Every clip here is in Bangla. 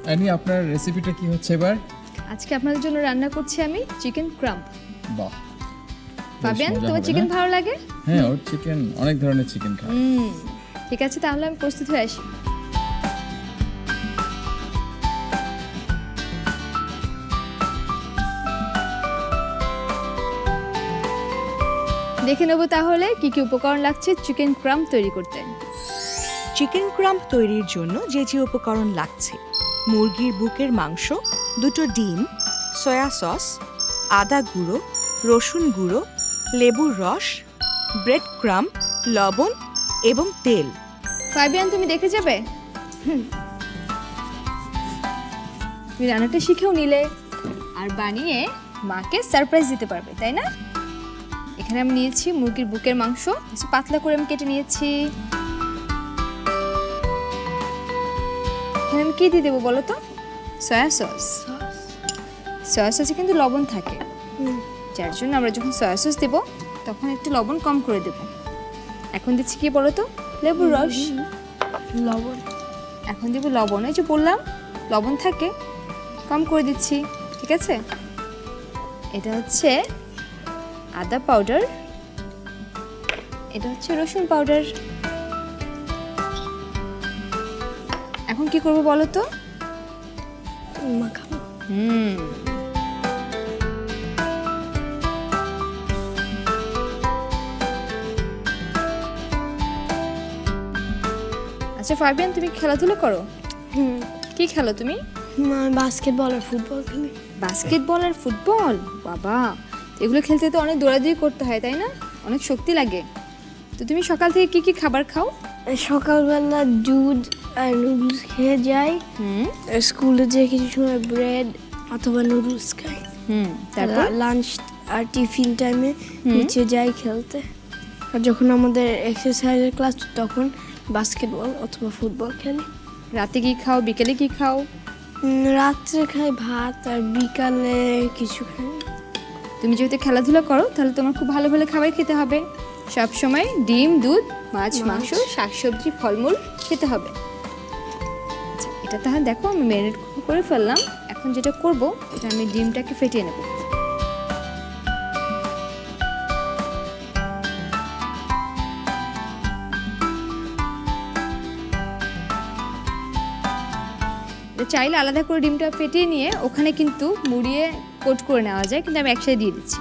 অ্যানি, আপনার রেসিপিটা কি হচ্ছে এবার? আজকে আপনাদের জন্য রান্না করছি আমি চিকেন ক্রাম্প। বাহ, পাবেন, মজা তোমার হবে চিকেন না? ভালো লাগে? হ্যাঁ, ওর চিকেন, অনেক ধরনের চিকেন খায়। ঠিক আছে, তাহলে আমি প্রস্তুত হয়ে আসি। দেখে নেব তাহলে কি কি উপকরণ লাগছে চিকেন ক্রাম্প তৈরি করতে। চিকেন ক্রাম্প তৈরির জন্য যে যে উপকরণ লাগছে: মুরগির বুকের মাংস, 2টো ডিম, সয়া সস, আদা গুঁড়ো, রসুন গুঁড়ো, লেবুর রস, ব্রেড ক্রাম্প, লবণ এবং তেল। ফাবিয়ান, তুমি দেখে যাবে? তুমি রান্নাটা শিখেও নিলে আর বানিয়ে মাকে সারপ্রাইজ দিতে পারবে, তাই না? এখানে আমি নিয়েছি মুরগির বুকের মাংস, কিছু পাতলা করে আমি কেটে নিয়েছি। এখানে আমি কি দিয়ে দেবো বলো তো? Soya sauce. সয়া সসে কিন্তু লবণ থাকে, যার জন্য আমরা যখন সয়া সস দেবো তখন একটু লবণ কম করে দেব। এখন দিচ্ছি কি বলো তো? লেবুর রস। লবণ। এখন দেবো লবণ, এই যে বললাম লবণ থাকে, কম করে দিচ্ছি। ঠিক আছে, এটা হচ্ছে আদা পাউডার, এটা হচ্ছে রসুন পাউডার। এখন কি করবো বলো তো? মাখাবো। আচ্ছা ফাবিয়ান, তুমি খেলাধুলো করো? কি খেলো তুমি? বাস্কেটবল আর ফুটবল খেলি। বাস্কেটবল আর ফুটবল? বাবা, এগুলো খেলতে তো অনেক দৌড়াদৌড়ি করতে হয়, তাই না? অনেক শক্তি লাগে। তো তুমি সকাল থেকে কি কি খাবার খাও? সকালবেলা দুধ আর নুডলস খেয়ে যাই। আর স্কুলে যেয়ে কিছু সময় ব্রেড অথবা নুডলস খাই। তারপর লাঞ্চ আর টিফিন টাইমে নিচে যাই খেলতে। আর যখন আমাদের এক্সারসাইজের ক্লাস তখন বাস্কেটবল অথবা ফুটবল খেলি। রাতে কি খাও, বিকেলে কি খাও? রাত্রে খাই ভাত আর বিকালে কিছু খাই। তুমি যেহেতু খেলাধুলা করো তাহলে তোমার খুব ভালো ভালো খাবার খেতে হবে। সব সময় ডিম, দুধ, মাছ, মাংস, শাকসবজি, ফলমূল খেতে হবে। আচ্ছা, এটা তাহলে দেখো আমি ম্যারিনেট করে ফেললাম। এখন যেটা করব, এটা আমি ডিমটাকে ফেটিয়ে নেব। চাইলে আলাদা করে ডিমটা ফেটিয়ে নিয়ে ওখানে কিন্তু মুড়িয়ে কোট করে নেওয়া যায়, কিন্তু আমি একসাথে দিয়ে দিচ্ছি।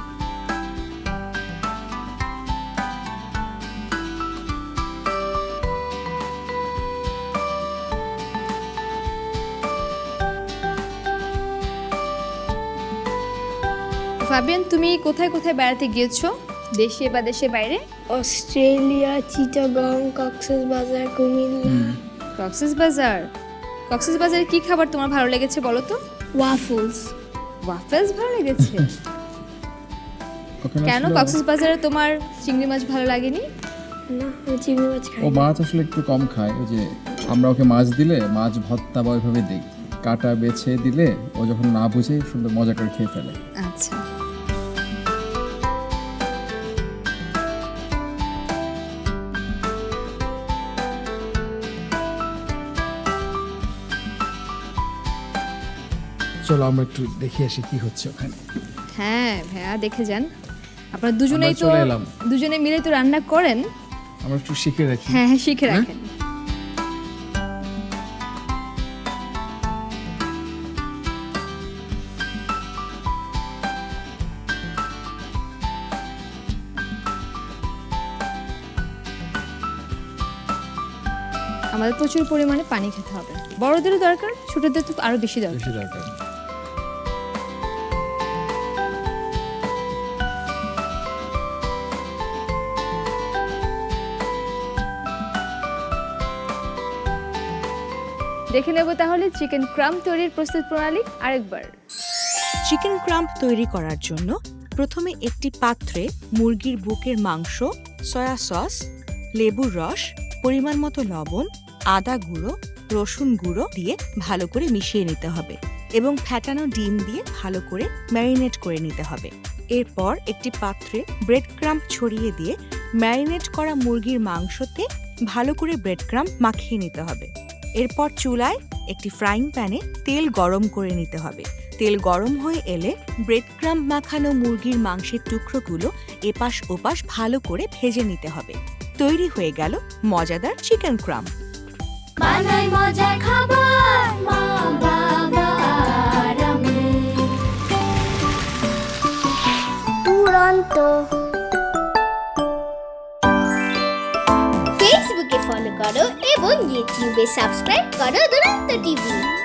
ফাবিয়ান, তুমি কোথায় কোথায় বেড়াতে গিয়েছো, দেশে বা দেশের বাইরে? অস্ট্রেলিয়া, চিটাগং, কক্সবাজার, কুমিল্লা। কক্সবাজারে কি খাবার তোমার ভালো লেগেছে বলো তো? ওয়াফলস। ওয়াফেলস ভালো লেগেছে? ওখানে কেন আসলে কক্সবাজারে তোমার চিংড়ি মাছ ভালো লাগেনি? না, আমি চিংড়ি মাছ খাই ও না। মাছ আসলে একটু কম খায়। ওই যে আমরা ওকে মাছ দিলে মাছ ভর্তা বা ওইভাবে দিই, কাটা বেছে দিলে ও যখন না বুঝে সুন্দর মজা করে খেয়ে ফেলে। আচ্ছা, চলো আমরা একটু দেখে আসি কি হচ্ছে ওখানে। হ্যাঁ ভাইয়া, দেখে যান। আপনারা দুজনেই আমরা তো চলে এলাম। দুজনে মিলে তো রান্না করেন। আমরা একটু শিখে রাখি। হ্যাঁ হ্যাঁ, শিখে হ্যাঁ? রাখেন। আমাদের প্রচুর পরিমাণে পানি খেতে হবে। বড়দেরও দরকার, ছোটদের তো আরো বেশি দরকার। বেশি দরকার। দেখে নেব তাহলে চিকেন ক্রাম্প তৈরির প্রস্তুত প্রণালী আরেকবার। চিকেন ক্রাম্প তৈরি করার জন্য প্রথমে একটি পাত্রে মুরগির বুকের মাংস, সয়া সস, লেবুর রস, পরিমাণ মতো লবণ, আদা গুঁড়ো, রসুন গুঁড়ো দিয়ে ভালো করে মিশিয়ে নিতে হবে এবং ফ্যাটানো ডিম দিয়ে ভালো করে ম্যারিনেট করে নিতে হবে। এরপর একটি পাত্রে ব্রেড ক্রাম্প ছড়িয়ে দিয়ে ম্যারিনেট করা মুরগির মাংসতে ভালো করে ব্রেড ক্রাম্প মাখিয়ে নিতে হবে। এরপর চুলায় একটি ফ্রাইং প্যানে তেল গরম করে নিতে হবে। তেল গরম হয়ে এলে ব্রেড ক্রাম্ব মাখানো মুরগির মাংসের টুকরোগুলো এপাশ ওপাশ ভালো করে ভেজে নিতে হবে। তৈরি হয়ে গেল মজাদার চিকেন ক্রাম্ব। বানাই মজার খাবার মা বাবা আর আমি। দুরন্ত। ফেসবুকে ফলো করো এবং ইউটিউবে সাবস্ক্রাইব করো দুরন্ত টিভি।